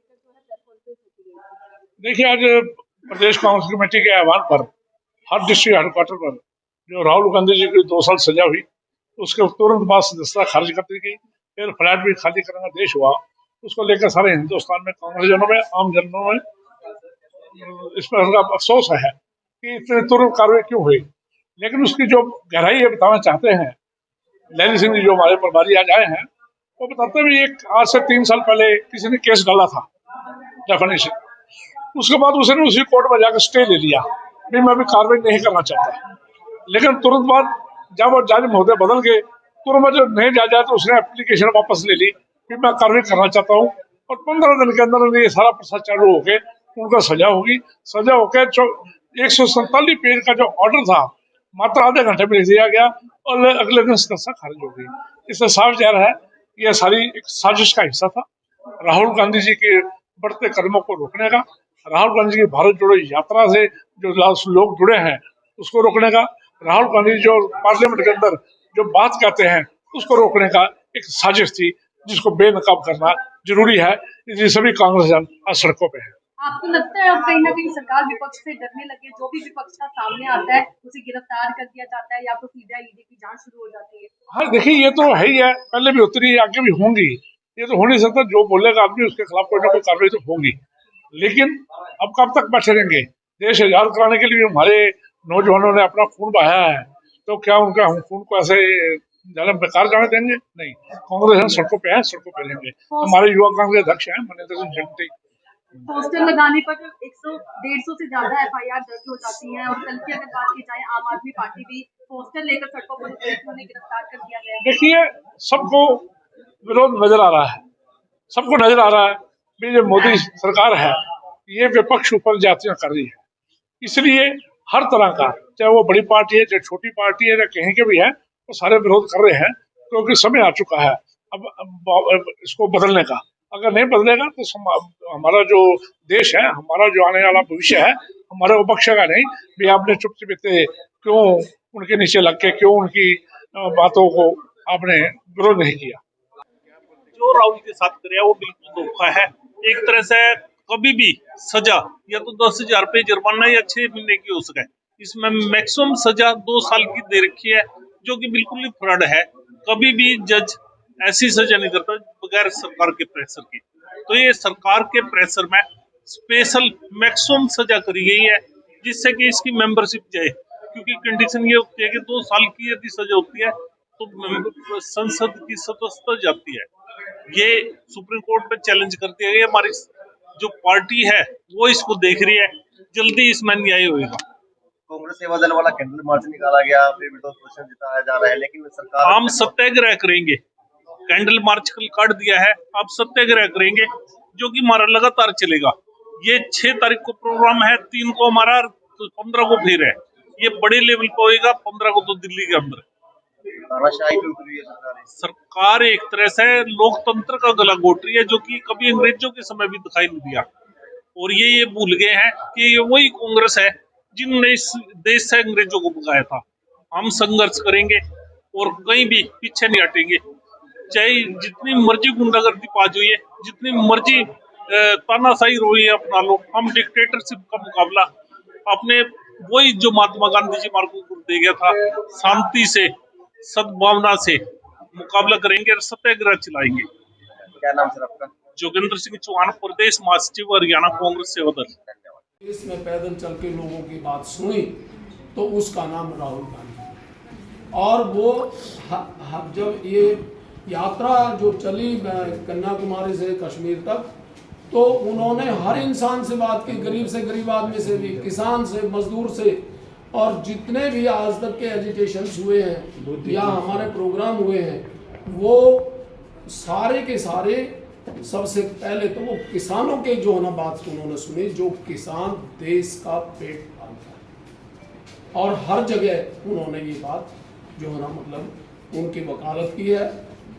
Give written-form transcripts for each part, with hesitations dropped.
लेकर जो है प्रेस कॉन्फ्रेंस रखी गई थी। देखिए, आज प्रदेश कांग्रेस कमेटी के आह्वान पर हर डिस्ट्रिक्ट हेडक्वार्टर पर जो राहुल गांधी जी की 2 साल सजा हुई, उसके तुरंत बाद सदस्यता खारिज कर दी गई। फिर फ्लैट भी खाली करने का आदेश हुआ। उसको लेकर सारे हिंदुस्तान में कांग्रेस जनों में, आम जनों में इस पर उनका अफसोस है कि इतनी तुरंत कार्रवाई क्यों हुई। लेकिन उसकी जो गहराई है बताना चाहते हैं लहरी सिंह जी, जो हमारे प्रभारी आज आए हैं, वो बताते हैं एक आज से 3 साल पहले किसी ने केस डाला था डेफिनेशन, उसके बाद उसने उसी कोर्ट में जाकर स्टे ले लिया, भी मैं अभी कार्रवाई नहीं करना चाहता। लेकिन तुरंत बाद जब वो जज महोदय बदल गए, तुरंत जब नहीं जाया तो उसने एप्लीकेशन वापस ले ली कि मैं कार्रवाई करना चाहता हूँ। और 15 दिन के अंदर ये सारा प्रोसेस चालू हो गए, उनका सजा होगी। सजा होकर 147 पेज का जो ऑर्डर था मात्र आधे घंटे में लिख दिया गया और अगले दिन सदस्यता खारिज हो गई। इससे साफ जा रहा है यह सारी एक साजिश का हिस्सा था, राहुल गांधी जी के बढ़ते कदमों को रोकने का, राहुल गांधी की भारत जोड़ो यात्रा से जो लोग जुड़े हैं उसको रोकने का, राहुल गांधी जो पार्लियामेंट के अंदर जो बात कहते हैं उसको रोकने का एक साजिश थी, जिसको बेनकाब करना जरूरी है। इसलिए सभी कांग्रेस जन आज सड़कों पे है। आपको लगता है अब कहीं ना कहीं सरकार विपक्ष से डरने लगी है? जो भी विपक्ष का सामने आता है उसे गिरफ्तार कर दिया जाता है या तो सीबीआई ईडी की जांच शुरू हो जाती है। हाँ, देखिए, ये तो है ही है, पहले भी होती रही, आगे भी होंगी। ये तो हो नहीं सकता, जो बोलेगा आदमी उसके खिलाफ कोई ना कोई कार्रवाई तो होगी। लेकिन अब कब तक बैठे रहेंगे? देश आजाद कराने के लिए हमारे नौजवानों ने अपना खून बहाया है, तो क्या उनका हम खून को ऐसे बेकार जाने देंगे? नहीं, कांग्रेस हम सड़कों पे है, सड़कों पे रहेंगे। हमारे युवा कांग्रेस अध्यक्ष हैं मनिंदर सिंह जंटी। पोस्टर लगाने पर 100-150 से ज्यादा एफआईआर दर्ज हो जाती है और कल की अगर बात की जाए आम आदमी पार्टी भी पोस्टर लेकर सड़कों पर उतरी, उन्हें गिरफ्तार कर दिया गया है। देखिए, सबको विरोध नजर आ रहा है, सबको नजर आ रहा है कि जो मोदी सरकार है ये विपक्ष ऊपर जातियां कर रही है। इसलिए हर तरह का, चाहे वो बड़ी पार्टी है, चाहे छोटी पार्टी है, या कहीं के भी है, वो सारे विरोध कर रहे हैं, क्योंकि समय आ चुका है अब इसको बदलने का। अगर नहीं बदलेगा तो हमारा जो देश है, हमारा जो आने वाला भविष्य है, हमारे वो बख्शेगा नहीं। भी आपने चुप चुपीते क्यों उनके नीचे लग के, क्यों उनकी बातों को आपने विरोध नहीं किया। जो राहुल के साथ करे वो बिल्कुल धोखा है। एक तरह से कभी भी सजा या तो 10,000 रुपये जुर्माना या 6 महीने की हो सके, इसमें मैक्सिमम सजा 2 साल की दे रखी है, जो कि बिल्कुल ही फ्रॉड है। कभी भी जज ऐसी सजा नहीं करता बगैर सरकार के प्रेशर के। तो ये सरकार के प्रेशर में स्पेशल मैक्सिमम सजा करी गई है, जिससे कि इसकी मेंबरशिप जाए, क्योंकि कंडीशन ये होती है कि 2 साल की यदि सजा होती है तो संसद की सदस्यता जाती है। ये सुप्रीम कोर्ट पे चैलेंज कर दिया गया। हमारी जो पार्टी है वो इसको देख रही है, जल्दी इसमें न्याय होगा। कांग्रेस सेवा दल वाला कैंडल मार्च निकाला गया, फिर विरोध प्रदर्शन जताया जा रहा है, लेकिन सरकार हम सत्याग्रह करेंगे। कैंडल मार्च कल काट दिया है, अब सत्याग्रह करेंगे, जो कि हमारा लगातार चलेगा। ये 6 तारीख को प्रोग्राम है, 3 को हमारा, 15 को फिर है। ये बड़े लेवल पर होगा, 15 को तो दिल्ली के अंदर। सरकार एक तरह से लोकतंत्र का गला घोट रही है, जो कि कभी अंग्रेजों के समय भी दिखाई नहीं दिया। और ये भूल गए हैं कि ये वही कांग्रेस है जिन्होंने इस देश से अंग्रेजों को भगाया था। हम संघर्ष करेंगे और कहीं भी पीछे नहीं हटेंगे, चाहे जितनी मर्जी गुंडागर्दी पाज हुई है, जितनी मर्जी तानाशाही रोई है अपना लो। हम डिक्टेटरशिप का मुकाबला अपने वही जो महात्मा गांधी जी मार्ग को दे गया था, शांति से, सद्भावना से मुकाबला करेंगे और सत्याग्रह चलाएंगे। क्या नाम सर आपका? जोगेंद्र सिंह चौहान, प्रदेश महासचिव हरियाणा कांग्रेस सेवा दल। इसमें पैदल चल के लोगों की बात सुनी तो उसका नाम राहुल गांधी। और वो जब ये यात्रा जो चली कन्याकुमारी से कश्मीर तक, तो उन्होंने हर इंसान से बात की, गरीब से गरीब आदमी से भी, किसान से, मजदूर से, और जितने भी आज तक के एजिटेशंस हुए हैं या हमारे प्रोग्राम हुए हैं, वो सारे के सारे सबसे पहले तो वो किसानों के जो है ना बात उन्होंने सुनी, जो किसान देश का पेट पालता है। और हर जगह उन्होंने ये बात जो है ना मतलब उनकी वकालत की है।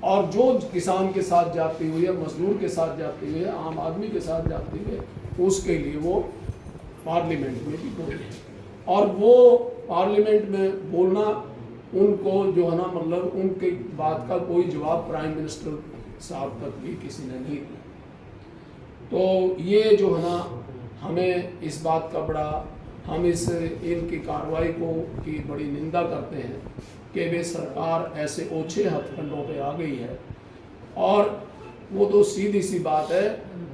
और जो किसान के साथ जाती हुई है, मजदूर के साथ जाती हुई है, आम आदमी के साथ जाती हुई है, उसके लिए वो पार्लियामेंट में भी बोले हैं। और वो पार्लियामेंट में बोलना उनको जो है ना मतलब उनकी बात का कोई जवाब प्राइम मिनिस्टर साहब तक भी किसी ने नहीं दिया। तो ये जो है ना, हमें इस बात का बड़ा, हम इनकी कार्रवाई की बड़ी निंदा करते हैं कि वे सरकार ऐसे ओछे हथकंडों पे आ गई है। और वो तो सीधी सी बात है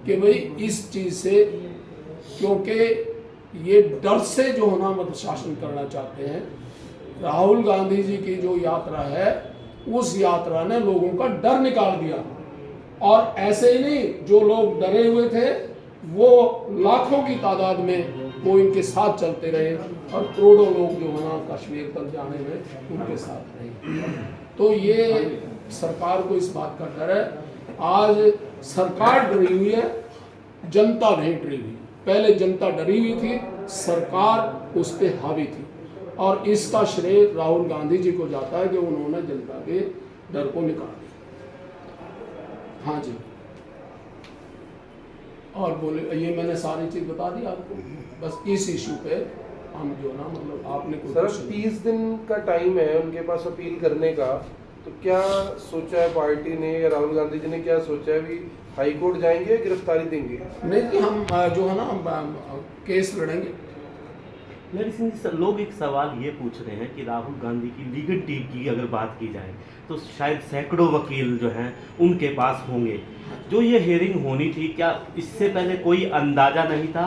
कि भाई इस चीज़ से, क्योंकि ये डर से जो है ना मतलब शासन करना चाहते हैं। राहुल गांधी जी की जो यात्रा है, उस यात्रा ने लोगों का डर निकाल दिया। और ऐसे ही नहीं, जो लोग डरे हुए थे वो लाखों की तादाद में वो इनके साथ चलते रहे, और करोड़ों लोग जो है ना कश्मीर तक जाने में उनके साथ रहे। तो ये सरकार को इस बात का डर है। आज सरकार डरी हुई है, जनता नहीं डरी हुई। पहले जनता डरी हुई थी, सरकार उस पर हावी थी, और इसका श्रेय राहुल गांधी जी को जाता है कि उन्होंने जनता के डर को निकाल दिया। हाँ जी, और बोले, ये मैंने सारी चीज बता दी आपको। बस इस इशू पे हम जो ना मतलब आपने सर 30 दिन का टाइम है उनके पास अपील करने का, तो क्या सोचा है पार्टी ने या राहुल गांधी जी ने क्या सोचा है, भी हाई कोर्ट जाएंगे या गिरफ्तारी देंगे? नहीं जी, हम जो है ना केस लड़ेंगे। मेरे से लोग एक सवाल ये पूछ रहे हैं कि राहुल गांधी की लीगल टीम की अगर बात की जाए तो शायद सैकड़ों वकील जो हैं उनके पास होंगे। जो ये हियरिंग होनी थी, क्या इससे पहले कोई अंदाजा नहीं था,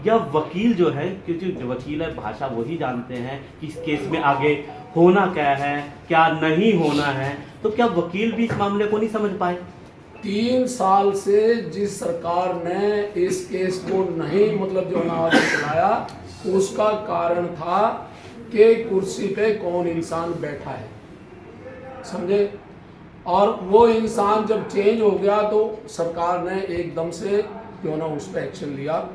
या वकील जो है, क्योंकि जो वकील है भाषा वही जानते हैं कि इस केस में आगे होना क्या है, क्या नहीं होना है, तो क्या वकील भी इस मामले को नहीं समझ पाए? 3 साल से जिस सरकार ने इस केस को नहीं मतलब जो ना आगे चलाया, उसका कारण था कि कुर्सी पे कौन इंसान बैठा है, समझे। और वो इंसान जब चेंज हो गया तो सरकार ने एकदम से जो ना उस पर एक्शन लिया।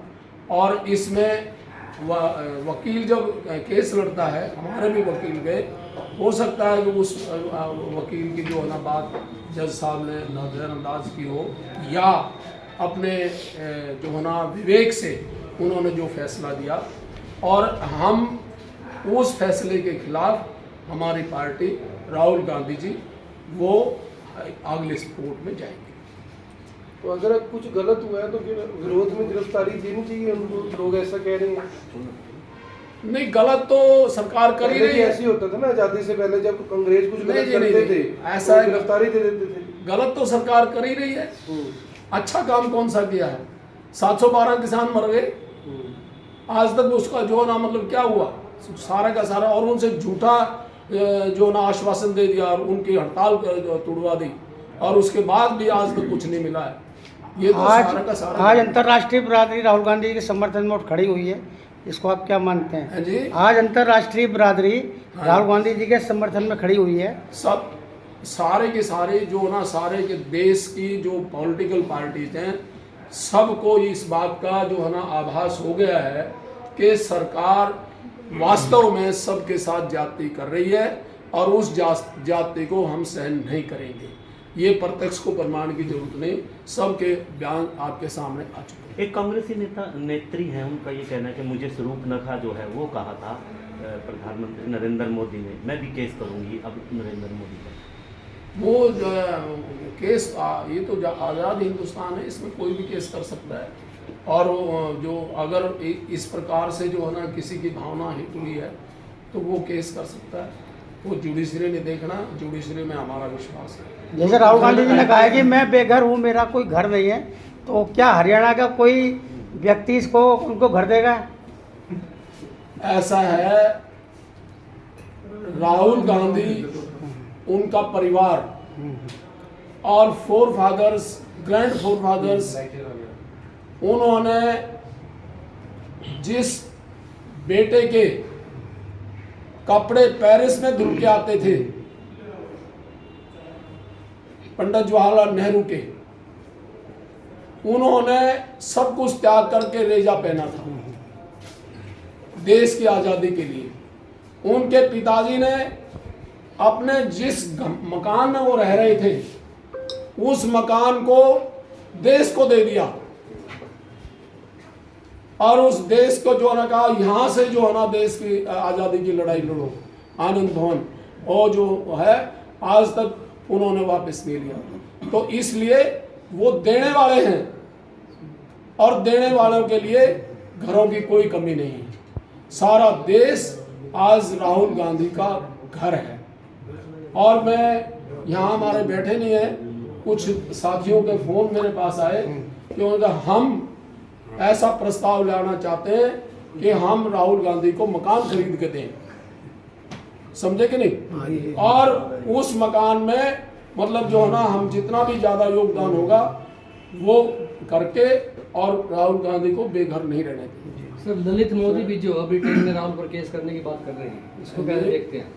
और इसमें वकील जब केस लड़ता है, हमारे भी वकील गए, हो सकता है कि उस वकील की जो है ना बात जज साहब ने नज़रअंदाज की हो, या अपने जो है ना विवेक से उन्होंने जो फैसला दिया, और हम उस फैसले के खिलाफ हमारी पार्टी राहुल गांधी जी वो अगले कोर्ट में जाएंगे। तो अगर कुछ गलत हुआ है तो फिर विरोध में गिरफ्तारी देनी चाहिए उनको, लोग ऐसा कह रहे हैं। नहीं, गलत तो सरकार कर ही रही है। ऐसे होता था ना आजादी से पहले, जब कांग्रेस कुछ गलत नहीं, करते थे ऐसा तो गिरफ्तारी दे देते थे। गलत तो सरकार कर ही रही है। अच्छा काम कौन सा किया है? 712 किसान मर गए, आज तक उसका जो ना मतलब क्या हुआ, सारा का सारा, और उनसे झूठा जो ना आश्वासन दे दिया और उनकी हड़ताल तोड़वा दी, और उसके बाद भी आज तक कुछ नहीं मिला है। ये तो सारा का सारा आज अंतर्राष्ट्रीय बिरादरी राहुल गांधी के समर्थन में उठ खड़ी हुई है, इसको आप क्या मानते हैं? जी, आज अंतर्राष्ट्रीय बिरादरी राहुल गांधी जी के समर्थन में खड़ी हुई है। सब सारे के सारे जो ना सारे के देश की जो पॉलिटिकल पार्टीज हैं, सबको इस बात का जो है ना आभास हो गया है कि सरकार वास्तव में सबके साथ ज्यादती कर रही है, और उस ज्यादती को हम सहन नहीं करेंगे। ये प्रत्यक्ष को प्रमाण की जरूरत नहीं, सबके बयान आपके सामने आ चुके हैं। एक कांग्रेसी नेत्री हैं, उनका ये कहना है कि मुझे स्वरूपनखा जो है वो कहा था प्रधानमंत्री नरेंद्र मोदी ने, मैं भी केस करूंगी अब नरेंद्र मोदी पर। वो जो केस ये तो आज़ाद हिंदुस्तान है, इसमें कोई भी केस कर सकता है। और जो अगर इस प्रकार से जो है ना किसी की भावना हिट हुई है तो वो केस कर सकता है। वो जुडिशरी ने देखना, जुडिशरी में हमारा विश्वास है। जैसे राहुल गांधी जी ने कहा है कि मैं बेघर हूँ, मेरा कोई घर नहीं है, तो क्या हरियाणा का कोई व्यक्ति इसको उनको घर देगा? ऐसा है, राहुल गांधी, उनका परिवार और फोरफादर्स, ग्रैंड फोरफादर्स, उन्होंने जिस बेटे के कपड़े पेरिस में धुल के आते थे, पंडित जवाहरलाल नेहरू के, उन्होंने सब कुछ त्याग करके रेजा पहना था देश की आज़ादी के लिए। उनके पिताजी ने अपने जिस मकान में वो रह रहे थे, उस मकान को देश को दे दिया, और उस देश को जो है कहा यहाँ से जो है ना देश की आज़ादी की लड़ाई लड़ो, आनंद भवन, और जो है आज तक उन्होंने वापस नहीं लिया। तो इसलिए वो देने वाले हैं, और देने वालों के लिए घरों की कोई कमी नहीं है। सारा देश आज राहुल गांधी का घर है। और मैं यहाँ हमारे बैठे नहीं है, कुछ साथियों के फोन मेरे पास आए कि उनका हम ऐसा प्रस्ताव लाना चाहते हैं कि हम राहुल गांधी को मकान खरीद के दें, समझे कि नहीं, और उस मकान में मतलब जो है ना हम जितना भी ज्यादा योगदान होगा वो करके और राहुल गांधी को बेघर नहीं रहने देंगे। सर, ललित मोदी भी जो अभी ब्रिटेन में राहुल पर केस करने की बात कर रहे हैं, इसको कैसे देखते हैं?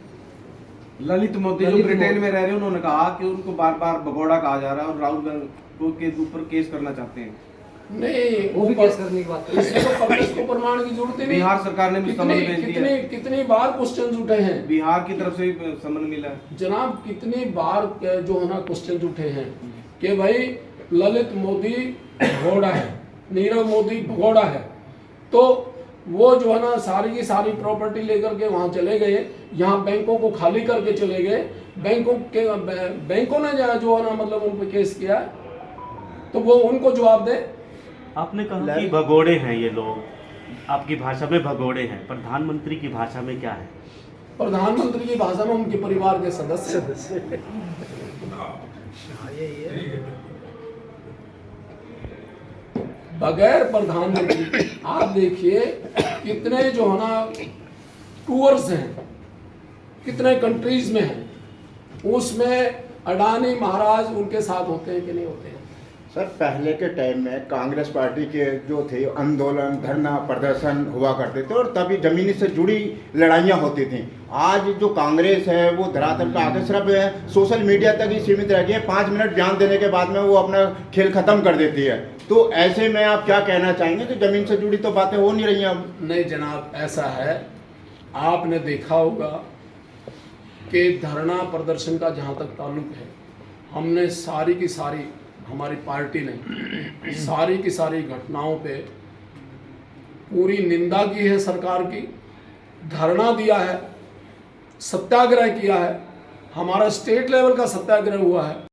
ललित मोदी जो ब्रिटेन में रह रहे हैं, उन्होंने कहा कि उनको बार बार भगोड़ा कहा जा रहा है और राहुल गांधी के ऊपर केस करना चाहते हैं। नहीं, वो भी केस करने की बात कर रहे हैं। इसको प्रमाण की जरूरत नहीं। बिहार सरकार ने भी समन भेज दिया है। कितनी बार क्वेश्चन उठे हैं, बिहार की तरफ से भी समन मिला है जनाब, कितनी बार जो है ना क्वेश्चन उठे हैं कि भाई ललित मोदी भगोड़ा है, नीरव मोदी भगोड़ा है, तो वो जो है ना सारी की सारी प्रॉपर्टी लेकर के वहां चले गए, यहाँ बैंकों को खाली करके चले गए, बैंकों ने जो है ना मतलब उन पर केस किया, तो वो उनको जवाब दे। आपने कहा कि भगोड़े हैं ये लोग, आपकी भाषा में भगोड़े हैं, प्रधानमंत्री की भाषा में क्या है? प्रधानमंत्री की भाषा में उनके परिवार के सदस्य। बगैर प्रधानमंत्री आप देखिए कितने जो है ना टूर्स हैं, कितने कंट्रीज में हैं, उसमें अडानी महाराज उनके साथ होते हैं कि नहीं होते हैं? सर, पहले के टाइम में कांग्रेस पार्टी के जो थे आंदोलन, धरना, प्रदर्शन हुआ करते थे और तभी जमीनी से जुड़ी लड़ाइयाँ होती थी। आज जो कांग्रेस है वो धरातल पे आके सिर्फ सोशल मीडिया तक ही सीमित रह गई है। 5 मिनट बयान देने के बाद में वो अपना खेल खत्म कर देती है। तो ऐसे में आप क्या कहना चाहेंगे कि जमीन से जुड़ी तो बातें हो नहीं रही हैं अब? नहीं जनाब, ऐसा है, आपने देखा होगा कि धरना प्रदर्शन का जहाँ तक ताल्लुक है, हमने सारी की सारी, हमारी पार्टी ने सारी की सारी घटनाओं पे पूरी निंदा की है सरकार की, धरना दिया है, सत्याग्रह किया है, हमारा स्टेट लेवल का सत्याग्रह हुआ है।